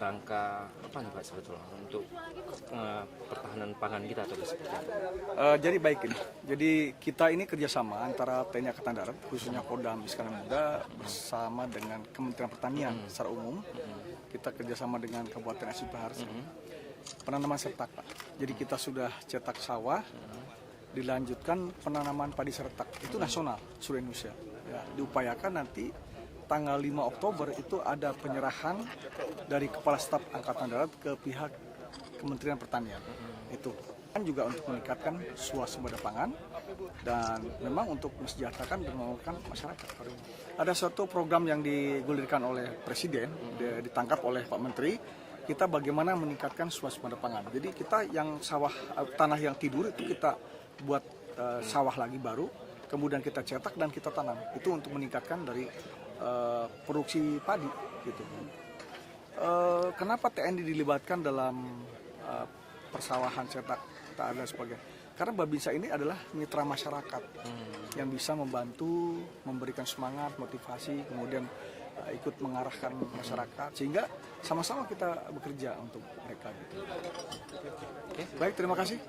kerangka apa nih Pak sebetulnya untuk pertahanan pangan kita atau seperti apa? Jadi baik ini. Jadi kita ini kerjasama antara TNI Angkatan Darat, khususnya Kodam Iskandar Muda bersama dengan Kementerian Pertanian secara umum. Kita kerjasama dengan Kabupaten Aceh Bahar. Penanaman seretak, Pak. Jadi kita sudah cetak sawah, dilanjutkan penanaman padi seretak. Itu nasional seluruh Indonesia. Ya, diupayakan nanti tanggal 5 Oktober itu ada penyerahan dari Kepala Staf Angkatan Darat ke pihak Kementerian Pertanian. Itu kan juga untuk meningkatkan swasembada pangan dan memang untuk mesejahterakan dan membangunkan masyarakat. Ada suatu program yang digulirkan oleh Presiden, ditangkap oleh Pak Menteri, kita bagaimana meningkatkan swasembada pangan. Jadi kita yang sawah, tanah yang tidur itu kita buat sawah lagi baru, kemudian kita cetak dan kita tanam. Itu untuk meningkatkan dari produksi padi gitu. Kenapa TNI dilibatkan dalam persawahan cetak tak ada sebagainya? Karena Babinsa ini adalah mitra masyarakat yang bisa membantu, memberikan semangat, motivasi, kemudian ikut mengarahkan masyarakat sehingga sama-sama kita bekerja untuk mereka gitu. Baik, terima kasih.